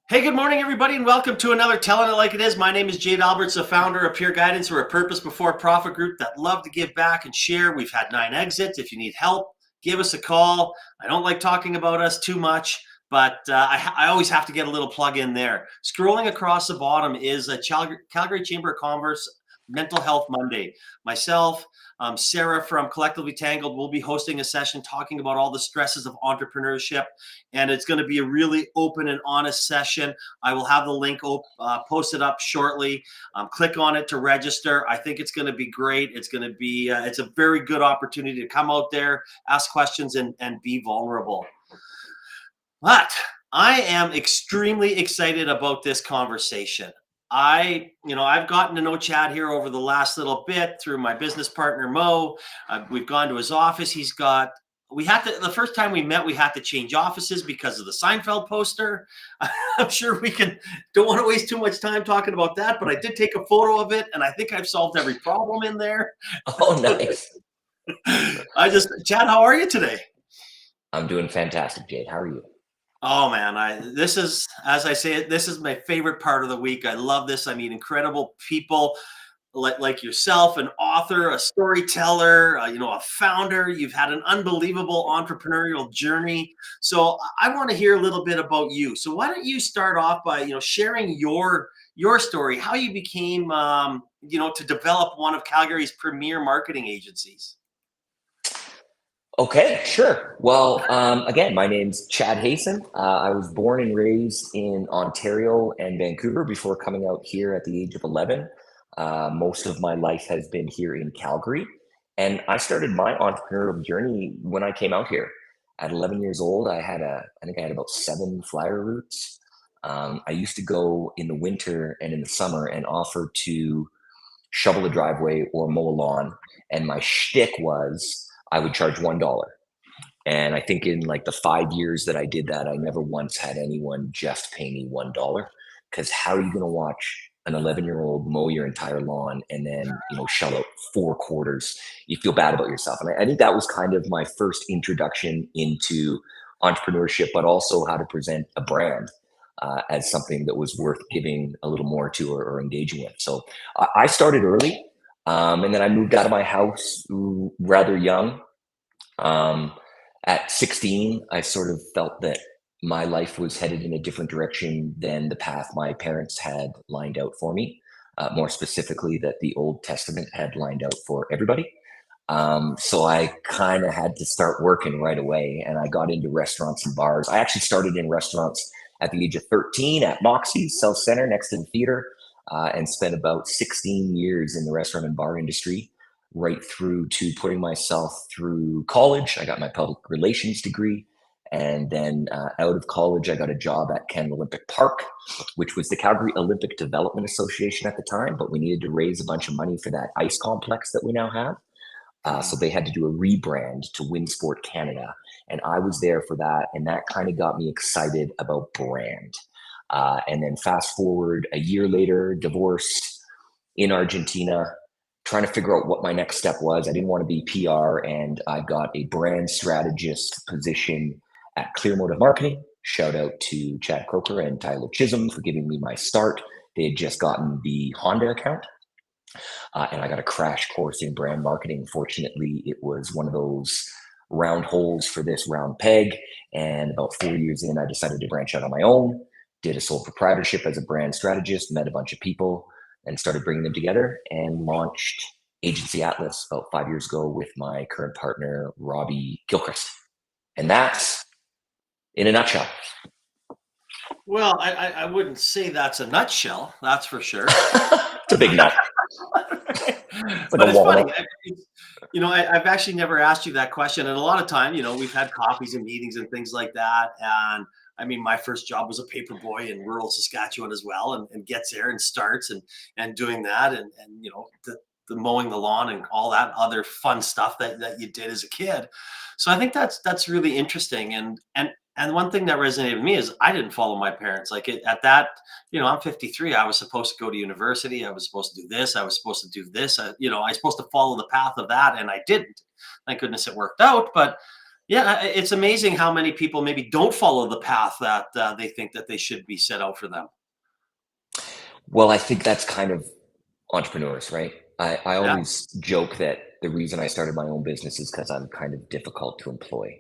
Hey, good morning, everybody, and welcome to another Telling It Like It Is. My name is Jade Alberts, the founder of Pure Guidance. We're a purpose before profit group that love to give back and share. We've had 9 exits. If you need help, give us a call. I don't like talking about us too much, but I always have to get a little plug in there. Scrolling across the bottom is a Calgary Chamber of Commerce Mental Health Monday. Myself, Sarah from Collectively Tangled will be hosting a session talking about all the stresses of entrepreneurship, and it's going to be a really open and honest session. I will have the link posted up shortly. Click on it to register. I think it's going to be great. It's going to be it's a very good opportunity to come out there, ask questions, and be vulnerable. But I am extremely excited about this conversation. I've gotten to know Chad here over the last little bit through my business partner, Mo. We've gone to his office. The first time we met, we had to change offices because of the Seinfeld poster. I'm sure don't want to waste too much time talking about that, but I did take a photo of it and I think I've solved every problem in there. Oh, nice. Chad, how are you today? I'm doing fantastic, Jade. How are you? Oh man, this is, as I say it, this is my favorite part of the week. I love this. I meet incredible people like yourself, an author, a storyteller, a founder. You've had an unbelievable entrepreneurial journey. So I want to hear a little bit about you. So why don't you start off by, sharing your story, how you became, to develop one of Calgary's premier marketing agencies. Okay, sure. Well, again, my name's Chad Hason. I was born and raised in Ontario and Vancouver before coming out here at the age of 11. Most of my life has been here in Calgary. And I started my entrepreneurial journey when I came out here. At 11 years old, I think I had about 7 flyer routes. I used to go in the winter and in the summer and offer to shovel the driveway or mow a lawn. And my shtick was I would charge $1. And I think in like the 5 years that I did that, I never once had anyone just pay me $1. Because how are you going to watch an 11-year-old mow your entire lawn and then, shell out 4 quarters? You feel bad about yourself. And I think that was kind of my first introduction into entrepreneurship, but also how to present a brand as something that was worth giving a little more to or engaging with. So I started early. And then I moved out of my house rather young. At 16, I sort of felt that my life was headed in a different direction than the path my parents had lined out for me. More specifically, that the Old Testament had lined out for everybody. So I kind of had to start working right away, and I got into restaurants and bars. I actually started in restaurants at the age of 13 at Moxie's South Center next to the theater, and spent about 16 years in the restaurant and bar industry, right through to putting myself through college. I got my public relations degree. And then out of college, I got a job at Canada Olympic Park, which was the Calgary Olympic Development Association at the time. But we needed to raise a bunch of money for that ice complex that we now have. So they had to do a rebrand to Winsport Canada. And I was there for that. And that kind of got me excited about brand. And then fast forward a year later, divorced in Argentina, trying to figure out what my next step was. I didn't want to be PR, and I got a brand strategist position at Clear Motive Marketing. Shout out to Chad Croker and Tyler Chisholm for giving me my start. They had just gotten the Honda account. And I got a crash course in brand marketing. Fortunately, it was one of those round holes for this round peg. And about 4 years in, I decided to branch out on my own, did a sole proprietorship as a brand strategist, met a bunch of people, and started bringing them together and launched Agency Atlas about 5 years ago with my current partner, Robbie Gilchrist. And that's in a nutshell. Well, I wouldn't say that's a nutshell, that's for sure. It's a big nut. But it's funny. I've actually never asked you that question. And a lot of time, we've had coffees and meetings and things like that. And I mean, my first job was a paper boy in rural Saskatchewan as well, and gets there and starts and doing that. And the mowing the lawn and all that other fun stuff that you did as a kid. So I think that's really interesting. And one thing that resonated with me is I didn't follow my parents. At that, I'm 53. I was supposed to go to university. I was supposed to do this. I was supposed to do this. I was supposed to follow the path of that, and I didn't. Thank goodness it worked out. But Yeah, it's amazing how many people maybe don't follow the path that they think that they should be set out for them. Well, I think that's kind of entrepreneurs, right? I Yeah. always joke that the reason I started my own business is because I'm kind of difficult to employ.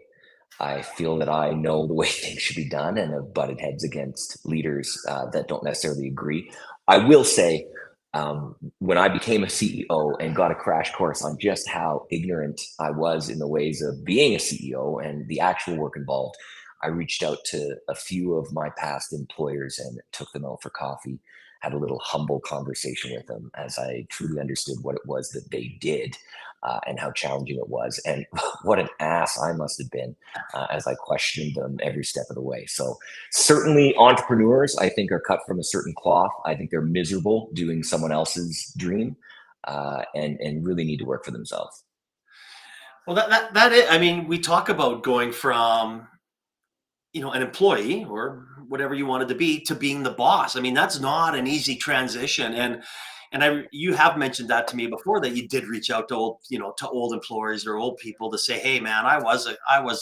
I feel that I know the way things should be done and have butted heads against leaders that don't necessarily agree. I will say, when I became a CEO and got a crash course on just how ignorant I was in the ways of being a CEO and the actual work involved, I reached out to a few of my past employers and took them out for coffee, had a little humble conversation with them as I truly understood what it was that they did and how challenging it was. And what an ass I must have been as I questioned them every step of the way. So, certainly, entrepreneurs, I think, are cut from a certain cloth. I think they're miserable doing someone else's dream and really need to work for themselves. Well, that is. I mean, we talk about going from an employee or whatever you wanted to be to being the boss. I mean, that's not an easy transition. And you have mentioned that to me before that you did reach out to old employees or old people to say, hey man, I was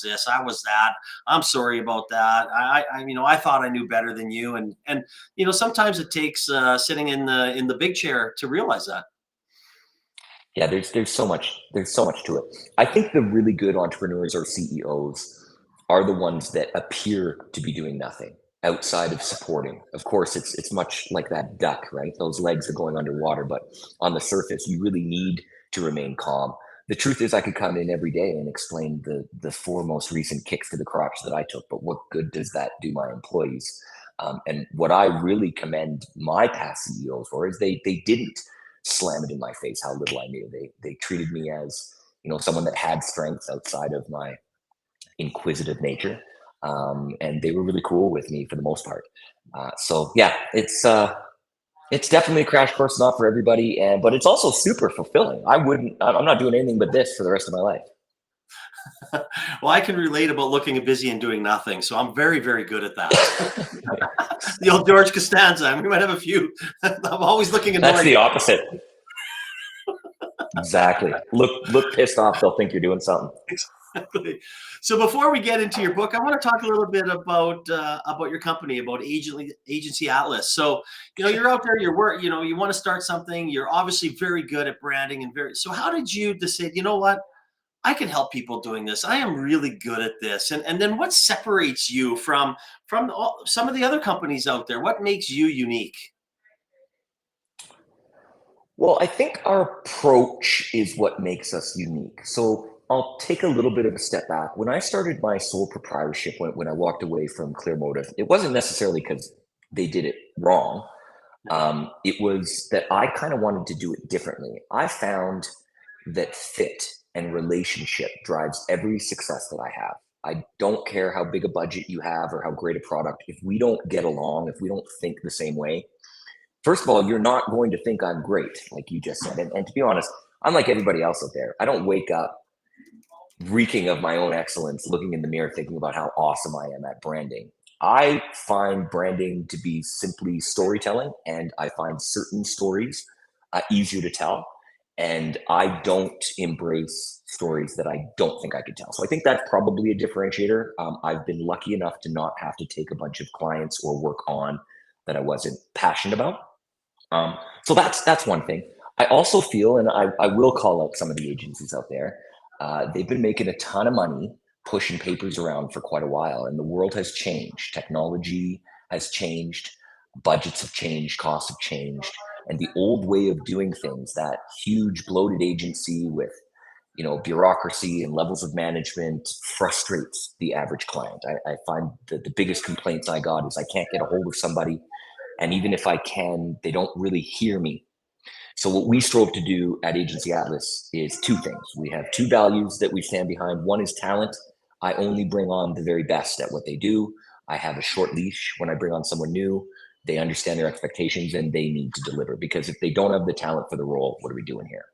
this, I was that. I'm sorry about that. I thought I knew better than you. And sometimes it takes sitting in the big chair to realize that. Yeah, there's so much to it. I think the really good entrepreneurs or CEOs are the ones that appear to be doing nothing outside of supporting. Of course, it's much like that duck, right? Those legs are going underwater, but on the surface, you really need to remain calm. The truth is, I could come in every day and explain the four most recent kicks to the crotch that I took, but what good does that do my employees? And what I really commend my past CEOs for is they didn't slam it in my face how little I knew. They treated me as someone that had strengths outside of my inquisitive nature, and they were really cool with me for the most part. So yeah, it's definitely a crash course, not for everybody, and but it's also super fulfilling. I'm not doing anything but this for the rest of my life. Well, I can relate about looking busy and doing nothing, so I'm very, very good at that. The old George Costanza. We might have a few. I'm always looking That's annoyed. the opposite. Exactly. Look pissed off. They'll think you're doing something. Exactly. So before we get into your book, I want to talk a little bit about your company, about Agency Atlas. So you're out there, you're work, you want to start something. You're obviously very good at branding and very. So how did you decide? You know what? I can help people doing this. I am really good at this. And then what separates you from some of the other companies out there? What makes you unique? Well, I think our approach is what makes us unique. So I'll take a little bit of a step back. When I started my sole proprietorship, when I walked away from Clear Motive, it wasn't necessarily because they did it wrong. It was that I kind of wanted to do it differently. I found that fit and relationship drives every success that I have. I don't care how big a budget you have or how great a product. If we don't get along, if we don't think the same way, first of all, you're not going to think I'm great, like you just said. And to be honest, I'm like everybody else out there. I don't wake up reeking of my own excellence, looking in the mirror, thinking about how awesome I am at branding. I find branding to be simply storytelling, and I find certain stories easier to tell. And I don't embrace stories that I don't think I could tell. So I think that's probably a differentiator. I've been lucky enough to not have to take a bunch of clients or work on that I wasn't passionate about. Um, so that's one thing. I also feel, and I will call out some of the agencies out there. They've been making a ton of money pushing papers around for quite a while, and the world has changed. Technology has changed, budgets have changed, costs have changed, and the old way of doing things, that huge bloated agency with bureaucracy and levels of management, frustrates the average client. I find that the biggest complaints I got is I can't get a hold of somebody, and even if I can, they don't really hear me. So, what we strove to do at Agency Atlas is two things. We have two values that we stand behind. One is talent. I only bring on the very best at what they do. I have a short leash when I bring on someone new. They understand their expectations and they need to deliver, because if they don't have the talent for the role, what are we doing here?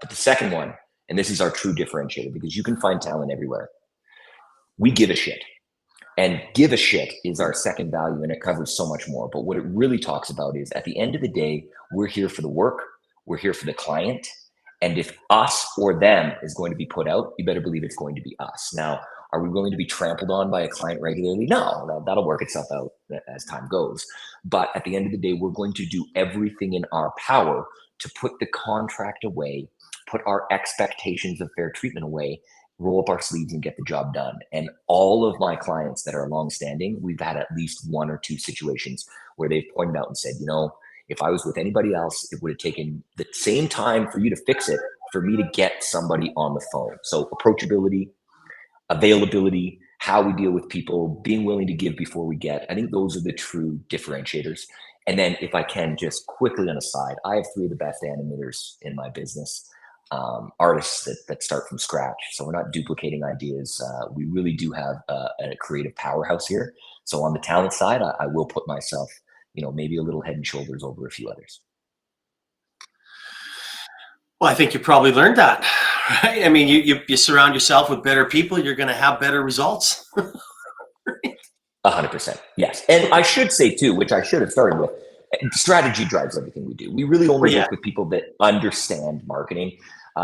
But the second one, and this is our true differentiator, because you can find talent everywhere, we give a shit. And give a shit is our second value, and it covers so much more. But what it really talks about is, at the end of the day, we're here for the work, we're here for the client. And if us or them is going to be put out, you better believe it's going to be us. Now, Are we going to be trampled on by a client regularly? No, that'll work itself out as time goes. But at the end of the day, we're going to do everything in our power to put the contract away, put our expectations of fair treatment away, roll up our sleeves and get the job done. And all of my clients that are longstanding, we've had at least one or two situations where they've pointed out and said, if I was with anybody else, it would have taken the same time for you to fix it for me to get somebody on the phone. So approachability, availability, how we deal with people, being willing to give before we get. I think those are the true differentiators. And then if I can just quickly on a side, I have three of the best animators in my business, artists that start from scratch. So we're not duplicating ideas. We really do have a creative powerhouse here. So on the talent side, I will put myself, maybe a little head and shoulders over a few others. Well, I think you probably learned that, right? I mean, you surround yourself with better people, you're going to have better results. 100%. Yes. And I should say too, which I should have started with, strategy drives everything we do. We really only work with people that understand marketing.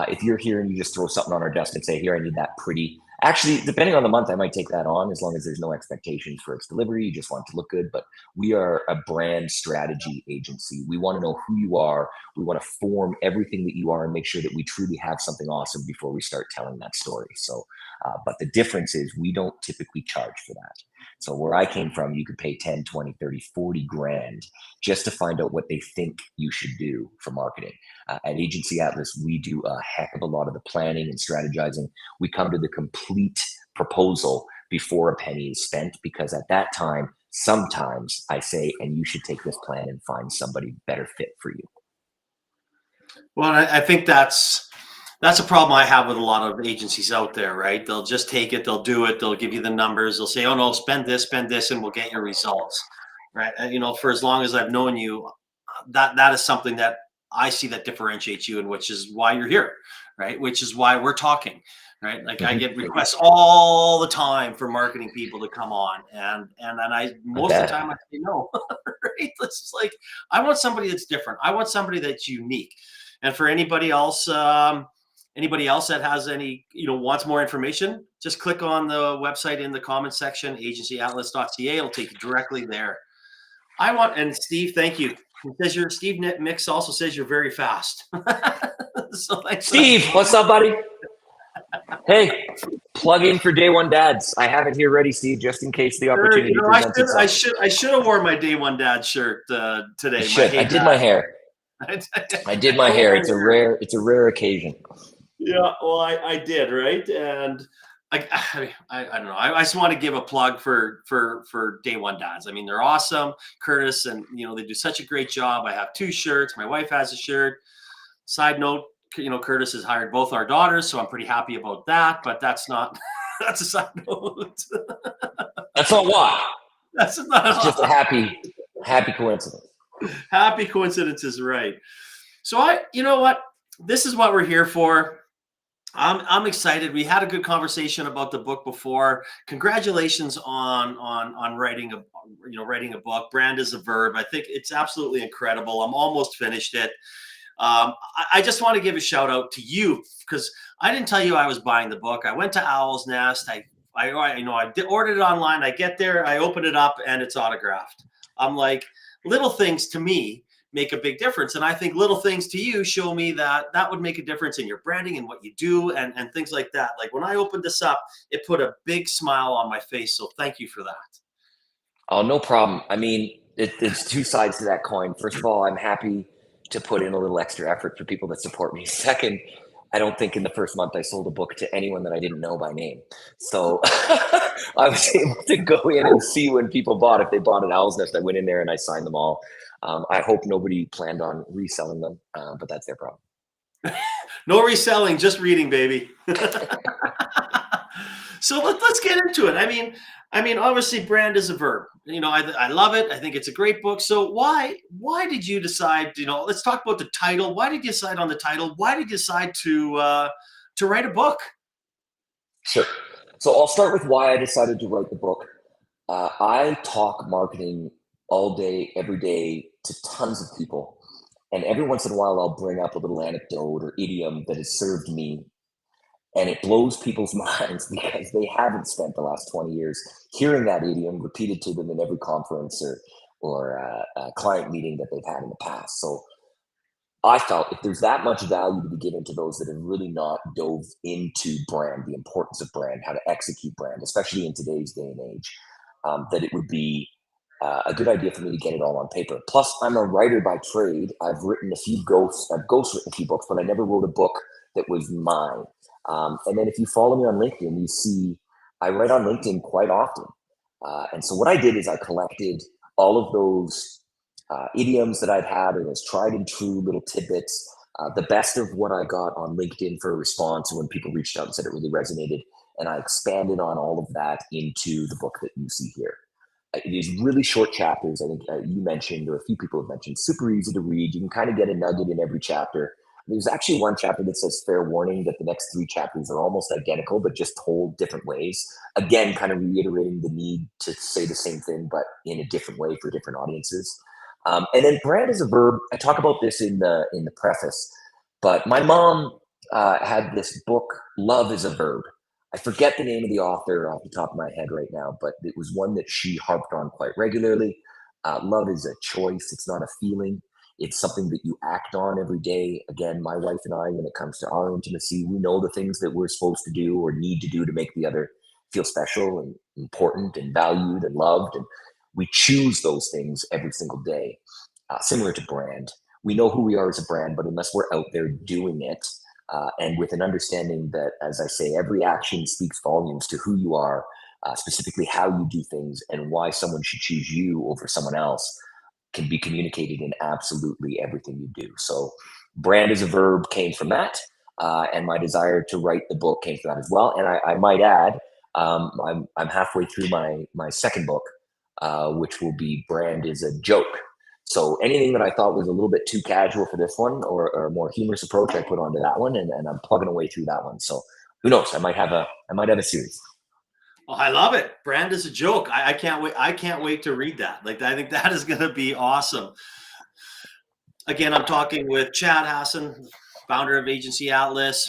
If you're here and you just throw something on our desk and say, here, I need that pretty. Actually, depending on the month, I might take that on as long as there's no expectations for its delivery. You just want it to look good. But we are a brand strategy agency. We want to know who you are. We want to form everything that you are and make sure that we truly have something awesome before we start telling that story. So, but the difference is we don't typically charge for that. So where I came from, you could pay 10, 20, 30, 40 grand just to find out what they think you should do for marketing. At Agency Atlas, we do a heck of a lot of the planning and strategizing. We come to the complete proposal before a penny is spent, because at that time, sometimes I say, and you should take this plan and find somebody better fit for you. Well, I think that's a problem I have with a lot of agencies out there, right? They'll just take it, they'll do it, they'll give you the numbers, they'll say, oh no, spend this, and we'll get your results, right? And, for as long as I've known you, that is something that I see that differentiates you, and which is why you're here, right? Which is why we're talking, right? Like I get requests all the time for marketing people to come on, and I most of the time I say no, right? It's just like, I want somebody that's different. I want somebody that's unique. And for anybody else that has any, wants more information, just click on the website in the comments section, agencyatlas.ca. It'll take you directly there. And Steve, thank you. Steve Mix also says you're very fast. So thanks, Steve. What's up, buddy? Hey, plug in for Day One Dads. I have it here ready, Steve, just in case the opportunity presents itself. I should have worn my Day One Dad shirt today. I did my hair. I did my hair. It's a rare occasion. Yeah, well, I did, right? And I don't know. I just want to give a plug for Day One Dads. I mean, they're awesome, Curtis, and they do such a great job. I have 2 shirts. My wife has a shirt. Side note, Curtis has hired both our daughters, so I'm pretty happy about that. But that's not. That's a side note. That's not why. That's not. It's just a happy coincidence. Happy coincidences, right? So you know what? This is what we're here for. I'm excited. We had a good conversation about the book before. Congratulations on writing a book. Brand is a Verb. I think it's absolutely incredible. I'm almost finished it. I just want to give a shout out to you, because I didn't tell you I was buying the book. I went to Owl's Nest. I ordered it online. I get there, I open it up, and it's autographed. I'm like, little things to me make a big difference. And I think little things to you show me that would make a difference in your branding and what you do and things like that. Like when I opened this up, it put a big smile on my face. So thank you for that. Oh, no problem. I mean, it's 2 sides to that coin. First of all, I'm happy to put in a little extra effort for people that support me. Second, I don't think in the first month I sold a book to anyone that I didn't know by name. So I was able to go in and see when people bought. If they bought at Owl's Nest, I went in there and I signed them all. I hope nobody planned on reselling them, but that's their problem. No reselling, just reading, baby. So let's get into it. I mean, obviously, Brand is a Verb. I love it. I think it's a great book. So why did you decide? Let's talk about the title. Why did you decide on the title? Why did you decide to write a book? Sure. So I'll start with why I decided to write the book. I talk marketing all day, every day to tons of people. And every once in a while, I'll bring up a little anecdote or idiom that has served me. And it blows people's minds because they haven't spent the last 20 years hearing that idiom repeated to them in every conference or client meeting that they've had in the past. So I felt if there's that much value to be given to those that have really not dove into brand, the importance of brand, how to execute brand, especially in today's day and age, that it would be a good idea for me to get it all on paper. Plus, I'm a writer by trade. I've written a few I've ghostwritten a few books, but I never wrote a book that was mine. And then if you follow me on LinkedIn, you see I write on LinkedIn quite often. And so what I did is I collected all of those idioms that I've had or those tried and true little tidbits, the best of what I got on LinkedIn for a response when people reached out and said it really resonated. And I expanded on all of that into the book that you see here. It is really short chapters. I think you mentioned, or a few people have mentioned, super easy to read. You can kind of get a nugget in every chapter. There's actually one chapter that says fair warning that the next 3 chapters are almost identical, but just told different ways. Again, kind of reiterating the need to say the same thing, but in a different way for different audiences. And then brand is a verb. I talk about this in the preface, but my mom had this book, Love is a Verb. I forget the name of the author off the top of my head right now, but it was one that she harped on quite regularly. Love is a choice. It's not a feeling. It's something that you act on every day. Again, my wife and I, when it comes to our intimacy, we know the things that we're supposed to do or need to do to make the other feel special and important and valued and loved. And we choose those things every single day. Similar to brand. We know who we are as a brand, but unless we're out there doing it, and with an understanding that, as I say, every action speaks volumes to who you are, specifically how you do things and why someone should choose you over someone else, can be communicated in absolutely everything you do. So brand as a verb came from that. And my desire to write the book came from that as well. And I might add, I'm halfway through my second book, which will be Brand is a Joke. So anything that I thought was a little bit too casual for this one or a more humorous approach, I put onto that one, and I'm plugging away through that one. So who knows? I might have a series. Oh, I love it. Brand is a joke. I can't wait. I can't wait to read that. Like, I think that is going to be awesome. Again, I'm talking with Chad Hason, founder of Agency Atlas,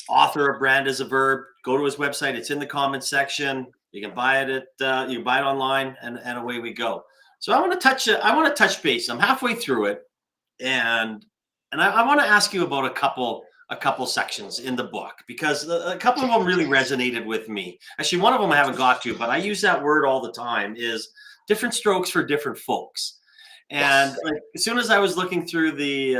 author of Brand is a Verb. Go to his website. It's in the comments section. You can buy it you can buy it online, and away we go. So I want to touch it. I want to touch base. I'm halfway through it, and I want to ask you about a couple sections in the book, because a couple of them really resonated with me. Actually, one of them I haven't got to, but I use that word all the time, is different strokes for different folks. And Yes. like, as soon as I was looking through the,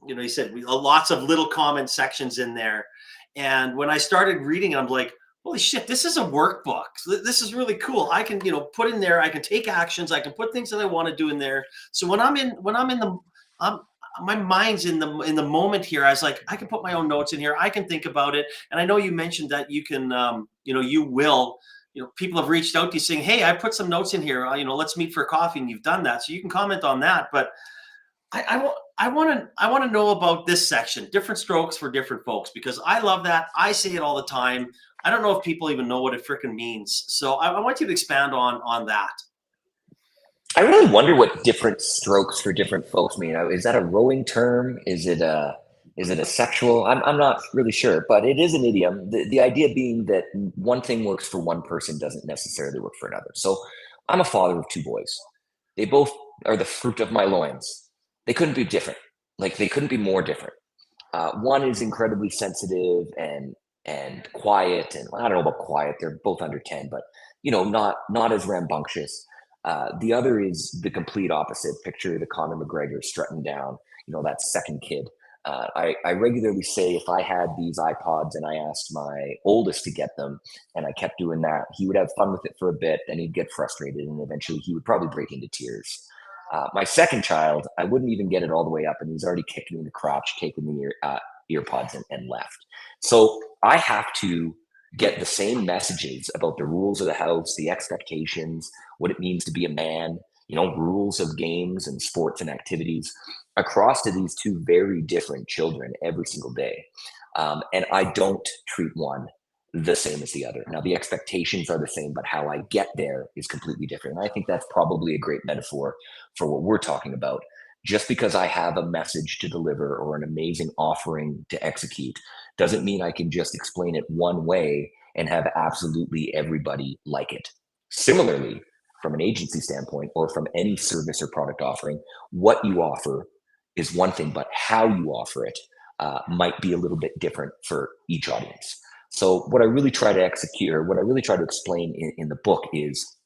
he said lots of little comment sections in there. And when I started reading it, I'm like, holy shit, this is a workbook. This is really cool. I can, put in there, I can take actions, I can put things that I want to do in there. So when I'm in the, my mind's in the moment here. I was like, I can put my own notes in here. I can think about it. And I know you mentioned that you can, you will, people have reached out to you saying, hey, I put some notes in here, let's meet for coffee. And you've done that. So you can comment on that. But I want to know about this section, different strokes for different folks, because I love that. I say it all the time. I don't know if people even know what it freaking means. So I want you to expand on that. I really wonder what different strokes for different folks mean. Is that a rowing term? Is it a sexual? I'm not really sure, but it is an idiom. The idea being that one thing works for one person doesn't necessarily work for another. So I'm a father of 2 boys. They both are the fruit of my loins. They couldn't be different. Like, they couldn't be more different. One is incredibly sensitive and quiet, and I don't know about quiet. They're both under 10, but not as rambunctious. The other is the complete opposite. Picture the Conor McGregor strutting down, that second kid. I regularly say if I had these iPods and I asked my oldest to get them and I kept doing that, he would have fun with it for a bit, then he'd get frustrated, and eventually he would probably break into tears. My second child, I wouldn't even get it all the way up, and he's already kicked me in the crotch, taken the ear pods and left. So I have to get the same messages about the rules of the house, the expectations, what it means to be a man, rules of games and sports and activities across to these 2 very different children every single day. And I don't treat one the same as the other. Now, the expectations are the same, but how I get there is completely different. And I think that's probably a great metaphor for what we're talking about. just because I have a message to deliver or an amazing offering to execute doesn't mean I can just explain it one way and have absolutely everybody like it. Similarly, from an agency standpoint or from any service or product offering, what you offer is one thing, but how you offer it might be a little bit different for each audience. So, what I really try to execute, or what I really try to explain in the book, is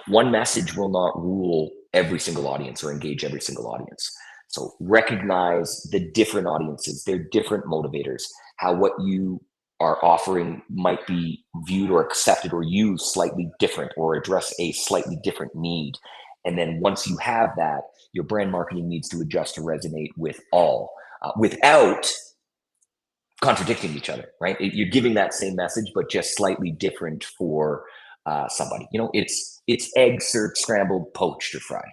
one message will not rule every single audience or engage every single audience. So recognize the different audiences, their different motivators, how what you are offering might be viewed or accepted or used slightly different or address a slightly different need. And then once you have that, your brand marketing needs to adjust to resonate with all without contradicting each other, right? You're giving that same message, but just slightly different for somebody. It's egg served, scrambled, poached, or fried.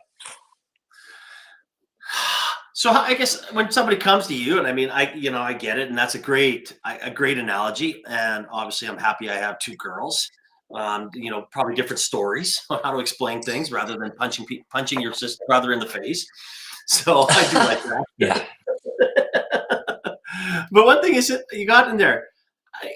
So I guess when somebody comes to you, and I mean, I get it, and that's a great analogy. And obviously, I'm happy I have two girls. Probably different stories on how to explain things rather than punching your sister brother in the face. So I do like that. Yeah. But one thing is that you got in there. I,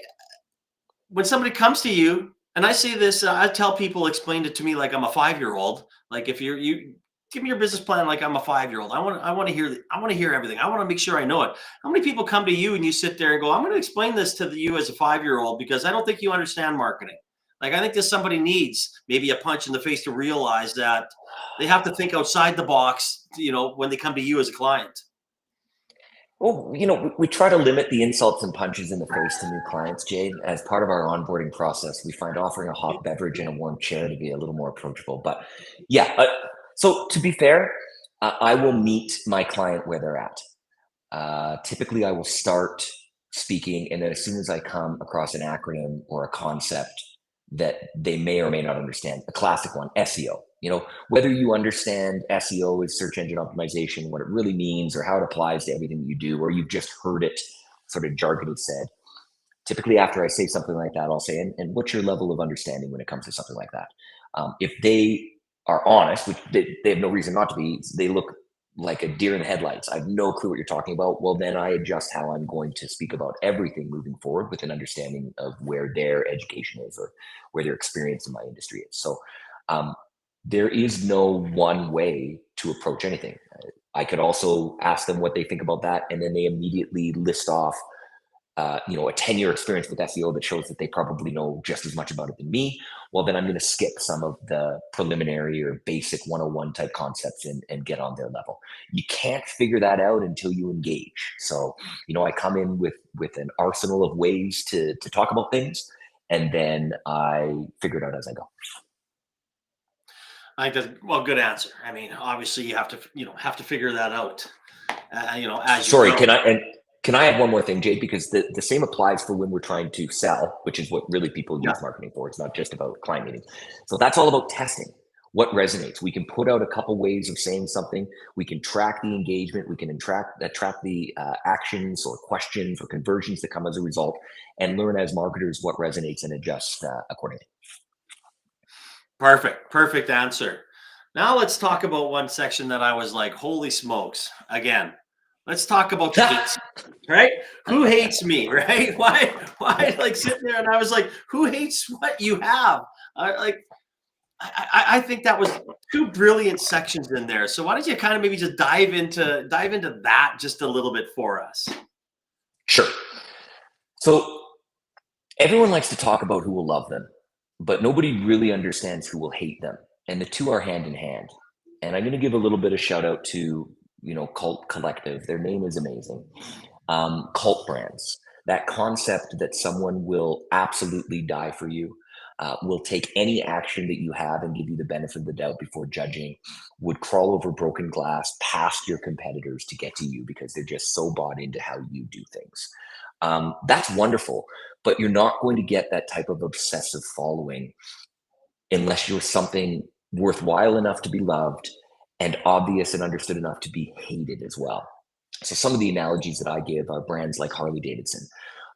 when somebody comes to you, and I say this, I tell people, explain it to me like I'm a 5-year old. Like if you give me your business plan like I'm a 5-year old. I want to hear everything. I want to make sure I know it. How many people come to you and you sit there and go, I'm going to explain this to you as a 5-year old because I don't think you understand marketing. Like I think that somebody needs maybe a punch in the face to realize that they have to think outside the box, when they come to you as a client. Well, we try to limit the insults and punches in the face to new clients, Jade. As part of our onboarding process, we find offering a hot beverage and a warm chair to be a little more approachable. But yeah, so to be fair, I will meet my client where they're at. Typically, I will start speaking, and then as soon as I come across an acronym or a concept that they may or may not understand, a classic one, SEO. Whether you understand SEO is search engine optimization, what it really means, or how it applies to everything you do, or you've just heard it sort of jargony said. Typically, after I say something like that, I'll say, and what's your level of understanding when it comes to something like that? If they are honest, which they have no reason not to be, they look like a deer in the headlights. I have no clue what you're talking about. Well, then I adjust how I'm going to speak about everything moving forward with an understanding of where their education is or where their experience in my industry is. So there is no one way to approach anything. I could also ask them what they think about that, and then they immediately list off a 10-year experience with SEO that shows that they probably know just as much about it than me. Well, then I'm going to skip some of the preliminary or basic 101 type concepts and get on their level. You can't figure that out until you engage. So, I come in with an arsenal of ways to talk about things, and then I figure it out as I go. I think well, good answer. I mean, obviously you have to figure that out, as you Sorry, go. can I add one more thing, Jade? Because the same applies for when we're trying to sell, which is what really people Yeah. use marketing for. It's not just about client meetings. So that's all about testing. What resonates? We can put out a couple ways of saying something. We can track the engagement. We can track the actions or questions or conversions that come as a result, and learn as marketers what resonates and adjust accordingly. Perfect answer. Now let's talk about one section that I was like, holy smokes. Again, let's talk about the hate, right? Who hates me, right? Why like sitting there and I was like, who hates what you have? I think that was two brilliant sections in there. So why don't you kind of maybe just dive into that just a little bit for us? Sure. So everyone likes to talk about who will love them, but nobody really understands who will hate them. And the two are hand in hand. And I'm going to give a little bit of shout out to, Cult Collective. Their name is amazing. Cult brands, that concept that someone will absolutely die for you, will take any action that you have and give you the benefit of the doubt before judging, would crawl over broken glass past your competitors to get to you because they're just so bought into how you do things. That's wonderful, but you're not going to get that type of obsessive following unless you're something worthwhile enough to be loved and obvious and understood enough to be hated as well. So some of the analogies that I give are brands like Harley Davidson.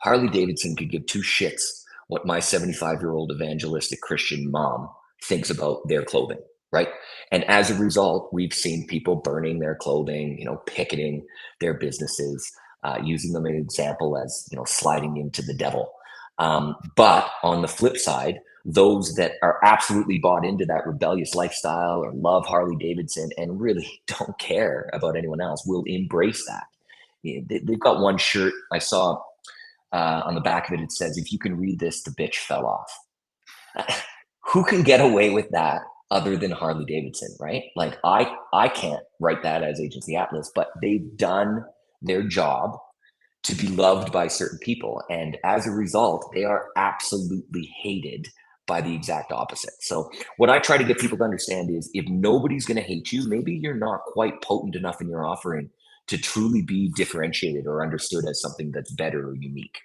Harley Davidson could give two shits what my 75-year-old evangelistic Christian mom thinks about their clothing, right? And as a result, we've seen people burning their clothing, picketing their businesses, using them as an example as, sliding into the devil. But on the flip side, those that are absolutely bought into that rebellious lifestyle or love Harley Davidson and really don't care about anyone else will embrace that. They've got one shirt I saw on the back of it. It says, "If you can read this, the bitch fell off." Who can get away with that other than Harley Davidson, right? Like I can't write that as Agency Atlas, but they've done their job to be loved by certain people. And as a result, they are absolutely hated by the exact opposite. So what I try to get people to understand is if nobody's going to hate you, maybe you're not quite potent enough in your offering to truly be differentiated or understood as something that's better or unique.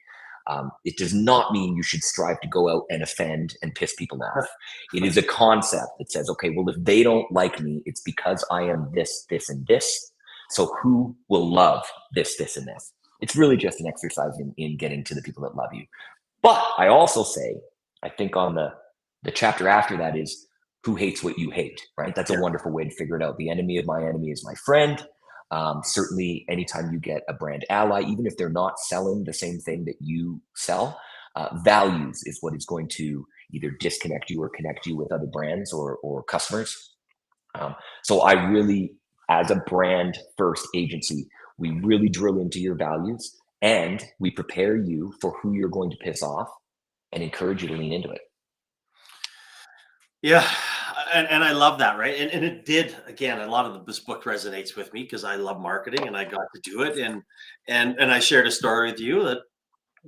It does not mean you should strive to go out and offend and piss people off. It is a concept that says, okay, well, if they don't like me, it's because I am this, this, and this. So who will love this, this, and this? It's really just an exercise in getting to the people that love you. But I also say, I think on the chapter after that is who hates what you hate, right? That's a wonderful way to figure it out. The enemy of my enemy is my friend. Certainly, anytime you get a brand ally, even if they're not selling the same thing that you sell, values is what is going to either disconnect you or connect you with other brands or customers. So I really, as a brand first agency, we really drill into your values and we prepare you for who you're going to piss off and encourage you to lean into it. Yeah, and I love that, right? And it did again. A lot of this book resonates with me because I love marketing and I got to do it. And I shared a story with you that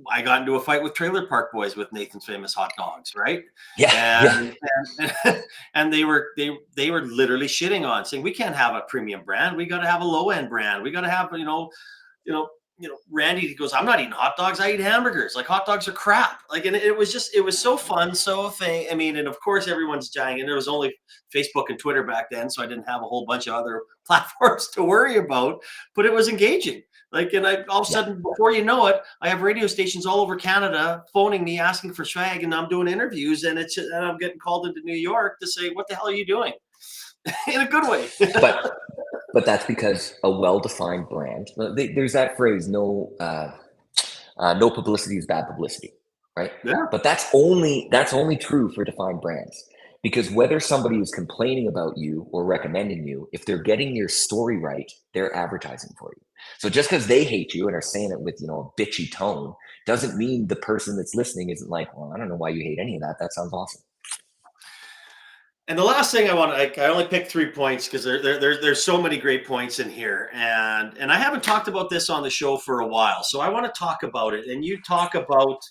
I got into a fight with Trailer Park Boys with Nathan's Famous Hot Dogs, right? Yeah, yeah, And they were literally shitting on, saying we can't have a premium brand, we got to have a low end brand, we got to have you know, Randy, he goes, I'm not eating hot dogs, I eat hamburgers. Like hot dogs are crap. Like, and it was so fun. So thing. I mean, and of course everyone's dying. And there was only Facebook and Twitter back then, so I didn't have a whole bunch of other platforms to worry about. But it was engaging. Like, and I all of a yeah. sudden, before you know it, I have radio stations all over Canada phoning me asking for swag, and I'm doing interviews, and I'm getting called into New York to say, "What the hell are you doing?" In a good way. But that's because a well-defined brand. There's that phrase, no publicity is bad publicity, right? Yeah. But that's only true for defined brands. Because whether somebody is complaining about you or recommending you, if they're getting your story right, they're advertising for you. So just because they hate you and are saying it with a bitchy tone, doesn't mean the person that's listening isn't like, well, I don't know why you hate any of that. That sounds awesome. And the last thing I only picked 3 points because there's so many great points in here, and I haven't talked about this on the show for a while, so I want to talk about it. And you talk about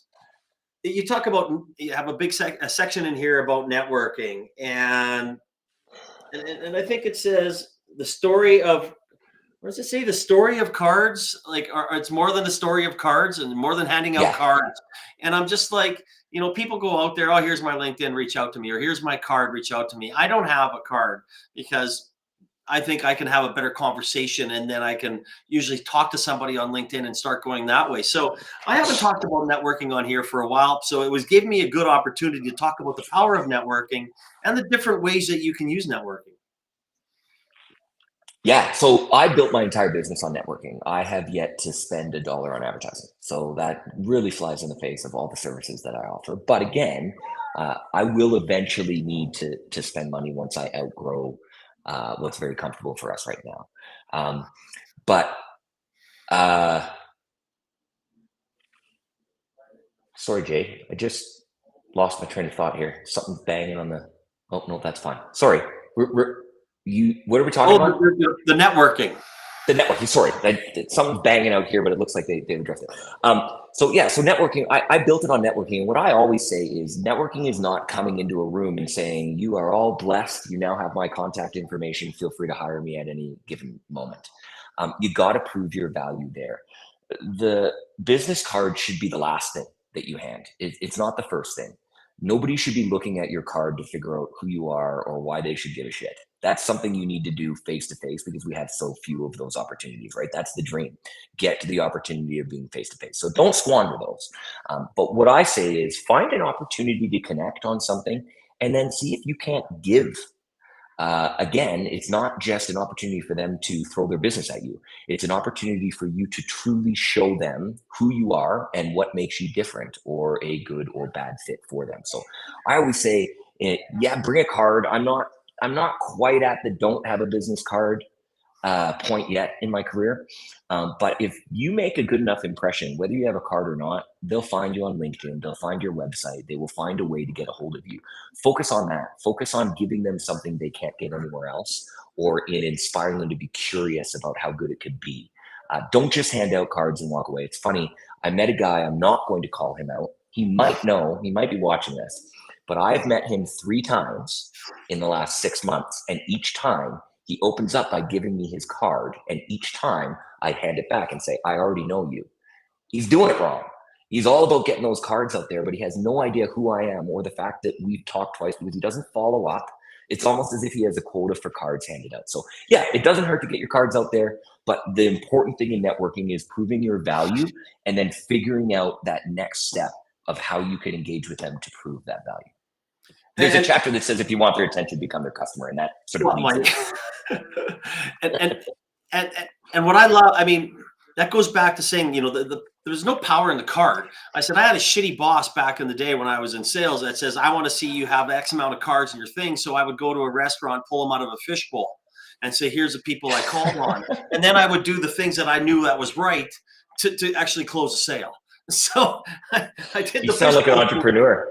you have a big a section in here about networking, and I think it says the story of what does it say? The story of cards, like it's more than the story of cards and more than handing out Yeah, cards. And I'm just like, people go out there, oh, here's my LinkedIn, reach out to me, or here's my card, reach out to me. I don't have a card because I think I can have a better conversation and then I can usually talk to somebody on LinkedIn and start going that way. So I haven't talked about networking on here for a while. So it was giving me a good opportunity to talk about the power of networking and the different ways that you can use networking. yeah. So I built my entire business on networking. I have yet to spend a dollar on advertising. So that really flies in the face of all the services that I offer. But again, I will eventually need to spend money once I outgrow what's very comfortable for us right now. But sorry, Jay, I just lost my train of thought here. Something's banging on the. Oh no, that's fine. Sorry. What are we talking Oh, about? the networking. The networking. Sorry, something's banging out here, but it looks like they addressed it. So yeah, so networking. I built it on networking, and what I always say is networking is not coming into a room and saying you are all blessed. You now have my contact information. Feel free to hire me at any given moment. You got to prove your value there. The business card should be the last thing that you hand. It's not the first thing. Nobody should be looking at your card to figure out who you are or why they should give a shit. That's something you need to do face to face because we have so few of those opportunities, right? That's the dream. Get to the opportunity of being face to face. So don't squander those. But what I say is find an opportunity to connect on something and then see if you can't give again, it's not just an opportunity for them to throw their business at you. It's an opportunity for you to truly show them who you are and what makes you different or a good or bad fit for them. So I always say, yeah, bring a card. I'm not quite at the don't have a business card point yet in my career. But if you make a good enough impression, whether you have a card or not, they'll find you on LinkedIn, they'll find your website, they will find a way to get a hold of you. Focus on that. Focus on giving them something they can't get anywhere else, or in inspiring them to be curious about how good it could be. Don't just hand out cards and walk away. It's funny. I met a guy, I'm not going to call him out. He might know, he might be watching this, but I've met him 3 times in the last 6 months. And each time he opens up by giving me his card, and each time I hand it back and say, I already know you. He's doing it wrong. He's all about getting those cards out there, but he has no idea who I am or the fact that we've talked twice because he doesn't follow up. It's almost as if he has a quota for cards handed out. So yeah, it doesn't hurt to get your cards out there, but the important thing in networking is proving your value and then figuring out that next step of how you can engage with them to prove that value. There's a chapter that says if you want their attention, become their customer, and that sort of leads and what I love, I mean, that goes back to saying, there's no power in the card. I said I had a shitty boss back in the day when I was in sales that says, I want to see you have X amount of cards in your thing. So I would go to a restaurant, pull them out of a fishbowl, and say, here's the people I called on, and then I would do the things that I knew that was right to actually close a sale. So I did. You sound like an entrepreneur.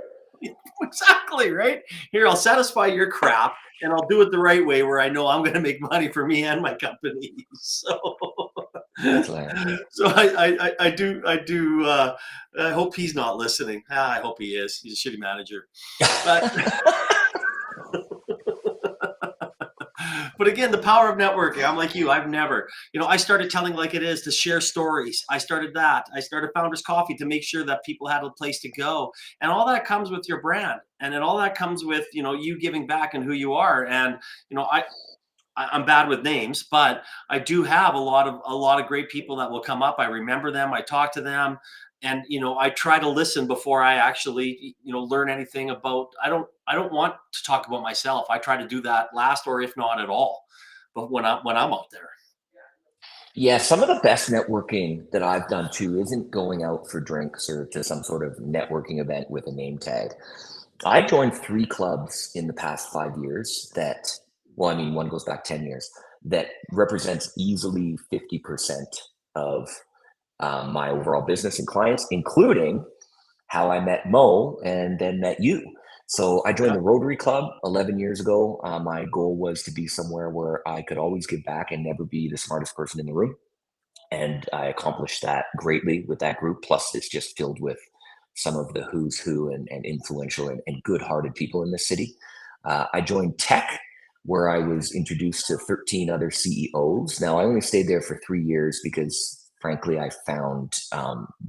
Exactly, right? Here, I'll satisfy your crap, and I'll do it the right way where I know I'm going to make money for me and my company. So I do. I hope he's not listening. I hope he is. He's a shitty manager. But again, the power of networking. I'm like you. I've never, I started telling like it is to share stories. I started that. I started Founders Coffee to make sure that people had a place to go. And all that comes with your brand. And then all that comes with, you giving back and who you are. And, I'm bad with names, but I do have a lot of great people that will come up. I remember them. I talk to them. And, I try to listen before I actually, learn anything about, I don't want to talk about myself. I try to do that last, or if not at all, but when I'm out there. Yeah, some of the best networking that I've done too isn't going out for drinks or to some sort of networking event with a name tag. I joined 3 clubs in the past 5 years that, well, I mean, one goes back 10 years, that represents easily 50% of my overall business and clients, including how I met Mo and then met you. So I joined the Rotary Club 11 years ago. My goal was to be somewhere where I could always give back and never be the smartest person in the room. And I accomplished that greatly with that group. Plus, it's just filled with some of the who's who and influential and good-hearted people in this city. I joined Tech, where I was introduced to 13 other CEOs. Now, I only stayed there for 3 years because frankly, I found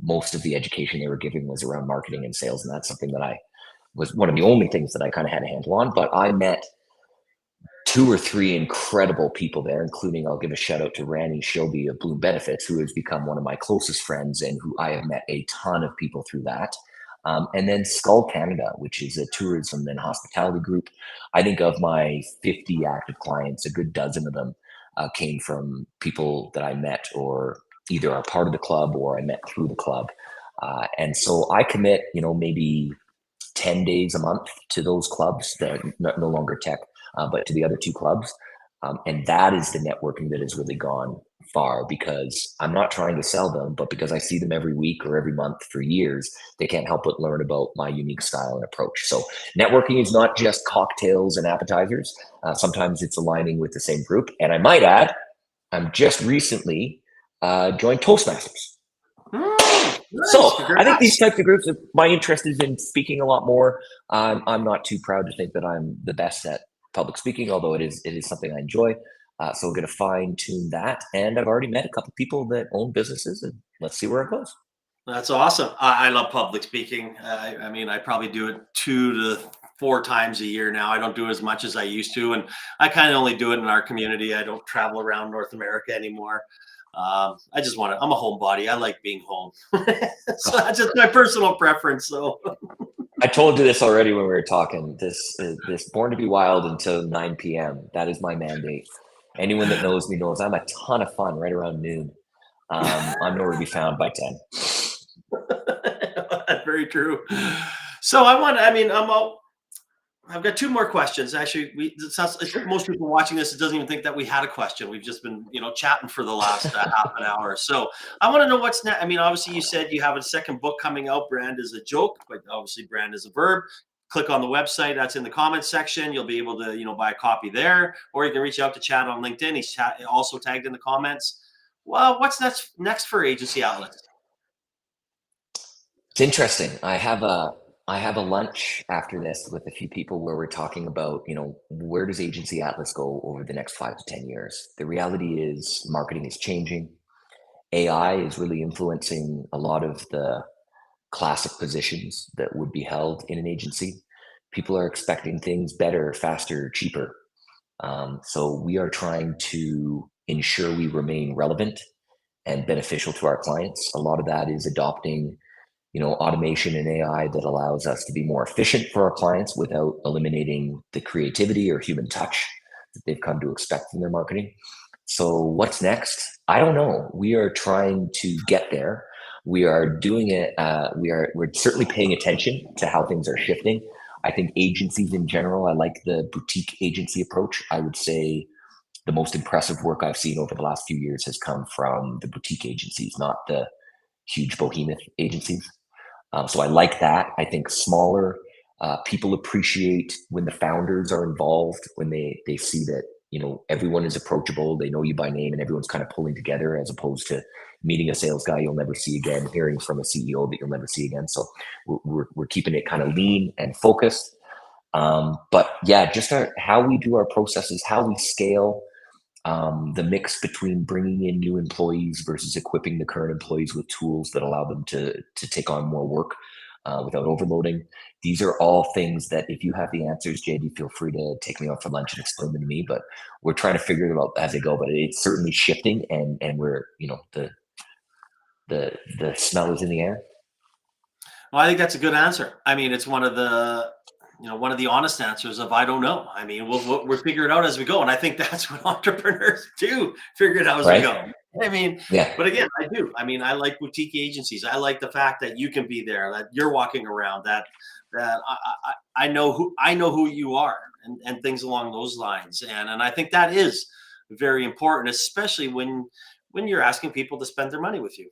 most of the education they were giving was around marketing and sales. And that's something that I was one of the only things that I kind of had a handle on. But I met 2 or 3 incredible people there, including, I'll give a shout out to Randy Shelby of Bloom Benefits, who has become one of my closest friends and who I have met a ton of people through that. And then Skull Canada, which is a tourism and hospitality group. I think of my 50 active clients, a good dozen of them came from people that I met or either are part of the club or I met through the club. And so I commit, maybe 10 days a month to those clubs that are no longer Tech, but to the other 2 clubs. And that is the networking that has really gone far because I'm not trying to sell them, but because I see them every week or every month for years, they can't help but learn about my unique style and approach. So networking is not just cocktails and appetizers. Sometimes it's aligning with the same group. And I might add, I'm just recently joined Toastmasters. Nice. So I think these types of groups, my interest is in speaking a lot more. I'm not too proud to think that I'm the best at public speaking, although it is something I enjoy. So we're going to fine tune that. And I've already met a couple of people that own businesses, and let's see where it goes. That's awesome. I love public speaking. I mean, I probably do it 2 to 4 times a year now. I don't do it as much as I used to, and I kind of only do it in our community. I don't travel around North America anymore. I just want to, I'm a homebody. I like being home. So that's just my personal preference. So I told you this already when we were talking. This Born to Be Wild until 9 p.m. That is my mandate. Anyone that knows me knows I'm a ton of fun right around noon. I'm nowhere to be found by 10. Very true. So I want. I mean, I've got two more questions. Actually, most people watching this, it doesn't even think that we had a question. We've just been, chatting for the last half an hour. So I want to know what's next. I mean, obviously, you said you have a second book coming out. Brand is a joke, but obviously, brand is a verb. Click on the website. That's in the comments section. You'll be able to, buy a copy there, or you can reach out to Chad on LinkedIn. He's also tagged in the comments. Well, what's next for Agency Outlets? It's interesting. I have a lunch after this with a few people where we're talking about, where does Agency Atlas go over the next 5 to 10 years? The reality is marketing is changing. AI is really influencing a lot of the classic positions that would be held in an agency. People are expecting things better, faster, cheaper. So we are trying to ensure we remain relevant and beneficial to our clients. A lot of that is adopting, automation and AI that allows us to be more efficient for our clients without eliminating the creativity or human touch that they've come to expect from their marketing. So what's next? I don't know. We are trying to get there. We are doing it. We're certainly paying attention to how things are shifting. I think agencies in general, I like the boutique agency approach. I would say the most impressive work I've seen over the last few years has come from the boutique agencies, not the huge behemoth agencies. So I like that. I think smaller people appreciate when the founders are involved, when they see that everyone is approachable, they know you by name, and everyone's kind of pulling together, as opposed to meeting a sales guy you'll never see again, hearing from a CEO that you'll never see again. So we're keeping it kind of lean and focused. But yeah, just how we do our processes, how we scale, the mix between bringing in new employees versus equipping the current employees with tools that allow them to take on more work without overloading. These are all things that if you have the answers, JD, feel free to take me out for lunch and explain them to me. But we're trying to figure it out as they go. But it's certainly shifting, and we're the smell is in the air. Well, I think that's a good answer. I mean, it's one of the honest answers of I don't know. I mean, we'll figure it out as we go, and I think that's what entrepreneurs do: figure it out as we Right? go. I mean, Yeah. but again, I do. I mean, I like boutique agencies. I like the fact that you can be there, that you're walking around, that I know who you are, and things along those lines. And I think that is very important, especially when you're asking people to spend their money with you.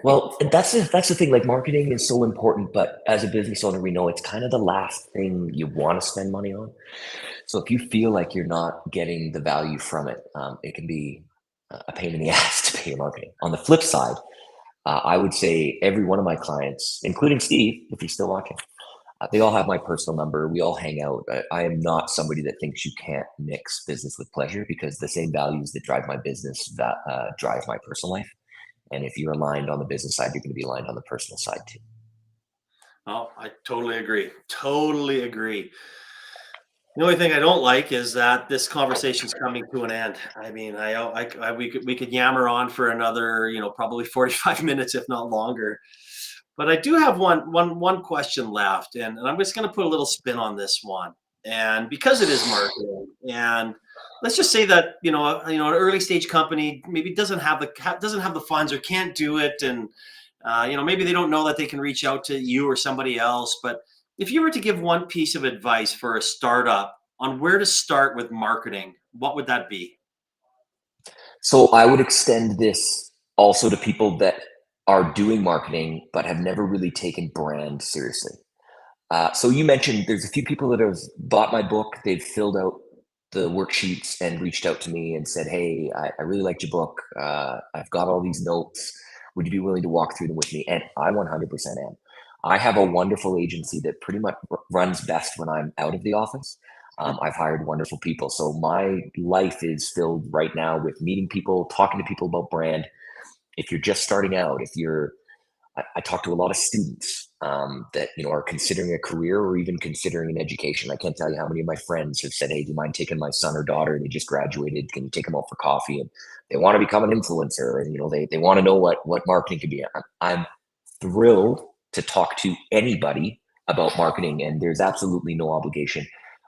Well, that's the thing. Like, marketing is so important, but as a business owner, we know it's kind of the last thing you want to spend money on. So if you feel like you're not getting the value from it, it can be a pain in the ass to pay your marketing. On the flip side, I would say every one of my clients, including Steve, if he's still watching, they all have my personal number. We all hang out. I am not somebody that thinks you can't mix business with pleasure, because the same values that drive my business that drive my personal life. And if you're aligned on the business side, you're going to be aligned on the personal side too. Oh, I totally agree. Totally agree. The only thing I don't like is that this conversation's coming to an end. I mean, we could yammer on for another, probably 45 minutes, if not longer. But I do have one question left, and I'm just going to put a little spin on this one. And because it is marketing, and let's just say that an early stage company maybe doesn't have the funds or can't do it, and maybe they don't know that they can reach out to you or somebody else. But if you were to give one piece of advice for a startup on where to start with marketing, what would that be? So I would extend this also to people that are doing marketing but have never really taken brand seriously. So you mentioned there's a few people that have bought my book. They've filled out the worksheets and reached out to me and said, "Hey, I really liked your book. I've got all these notes. Would you be willing to walk through them with me?" And I 100% am. I have a wonderful agency that pretty much runs best when I'm out of the office. I've hired wonderful people. So my life is filled right now with meeting people, talking to people about brand. If you're just starting out, I talk to a lot of students that are considering a career or even considering an education. I can't tell you how many of my friends have said, "Hey, do you mind taking my son or daughter? They just graduated. Can you take them out for coffee?" And they want to become an influencer, and they want to know what marketing can be. I'm thrilled to talk to anybody about marketing, and there's absolutely no obligation.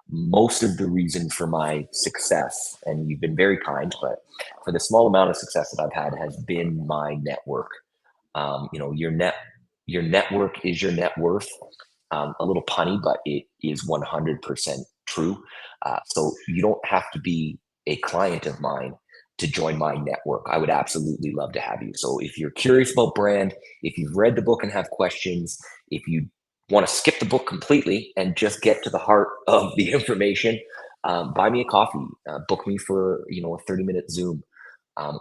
Most of the reason for my success, and you've been very kind, but for the small amount of success that I've had has been my network. Your network is your net worth. A little punny, but it is 100% true. So you don't have to be a client of mine to join my network. I would absolutely love to have you. So if you're curious about brand, if you've read the book and have questions, if you want to skip the book completely and just get to the heart of the information, buy me a coffee, book me for a 30-minute Zoom.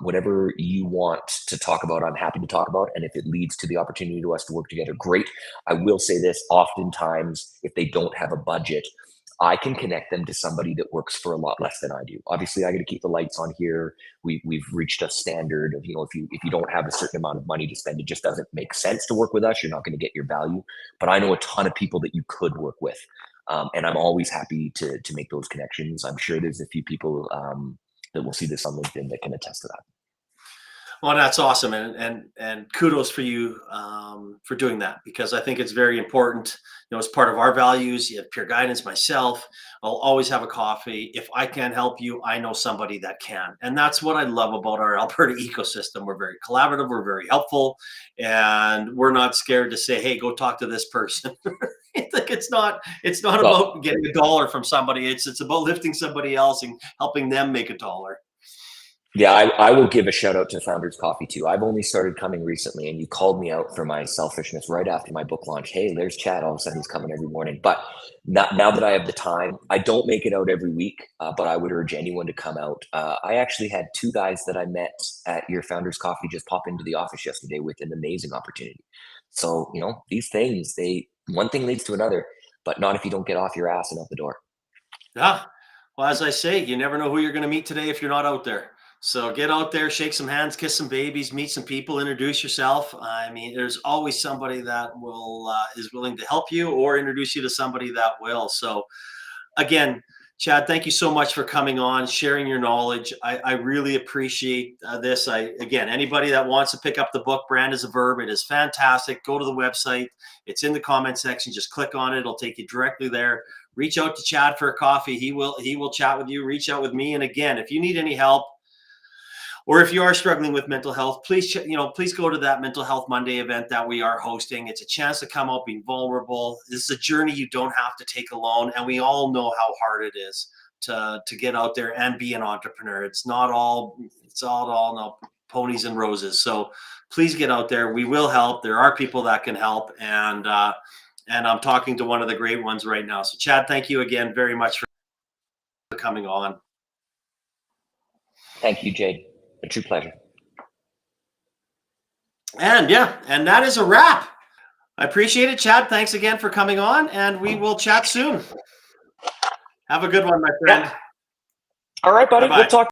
Whatever you want to talk about, I'm happy to talk about. And if it leads to the opportunity to us to work together, great. I will say this, oftentimes, if they don't have a budget, I can connect them to somebody that works for a lot less than I do. Obviously, I got to keep the lights on here. We've reached a standard of, if you don't have a certain amount of money to spend, it just doesn't make sense to work with us. You're not going to get your value. But I know a ton of people that you could work with. And I'm always happy to make those connections. I'm sure there's a few people that will see this on LinkedIn that can attest to that. Well, that's awesome, and kudos for you for doing that, because I think it's very important. It's part of our values. You have Peer Guidance, myself. I'll always have a coffee. If I can't help you, I know somebody that can, and that's what I love about our Alberta ecosystem. We're very collaborative. We're very helpful, and we're not scared to say, "Hey, go talk to this person." It's not Well, about getting a dollar from somebody. It's about lifting somebody else and helping them make a dollar. yeah, I will give a shout out to Founders Coffee too. I've only started coming recently, and you called me out for my selfishness right after my book launch. Hey, there's Chad. All of a sudden, he's coming every morning. But now that I have the time, I don't make it out every week, but I would urge anyone to come out. I actually had two guys that I met at your Founders Coffee just pop into the office yesterday with an amazing opportunity. So, these things, one thing leads to another, but not if you don't get off your ass and out the door. Yeah. Well, as I say, you never know who you're going to meet today if you're not out there. So get out there, shake some hands, kiss some babies, meet some people, introduce yourself. I mean, there's always somebody that will is willing to help you or introduce you to somebody that will. So again, Chad, thank you so much for coming on, sharing your knowledge. I really appreciate this. Again, anybody that wants to pick up the book, Brand is a Verb, it is fantastic. Go to the website. It's in the comment section. Just click on it. It'll take you directly there. Reach out to Chad for a coffee. He will chat with you. Reach out with me. And again, if you need any help, or if you are struggling with mental health, please go to that Mental Health Monday event that we are hosting. It's a chance to come out being vulnerable. This is a journey you don't have to take alone, and we all know how hard it is to get out there and be an entrepreneur. It's all no ponies and roses. So please get out there. We will help. There are people that can help, and I'm talking to one of the great ones right now. So Chad, thank you again very much for coming on. Thank you, Jade. A true pleasure. And that is a wrap. I appreciate it, Chad. Thanks again for coming on, and we will chat soon. Have a good one, my friend. Yeah. All right, buddy. Bye-bye. We'll talk.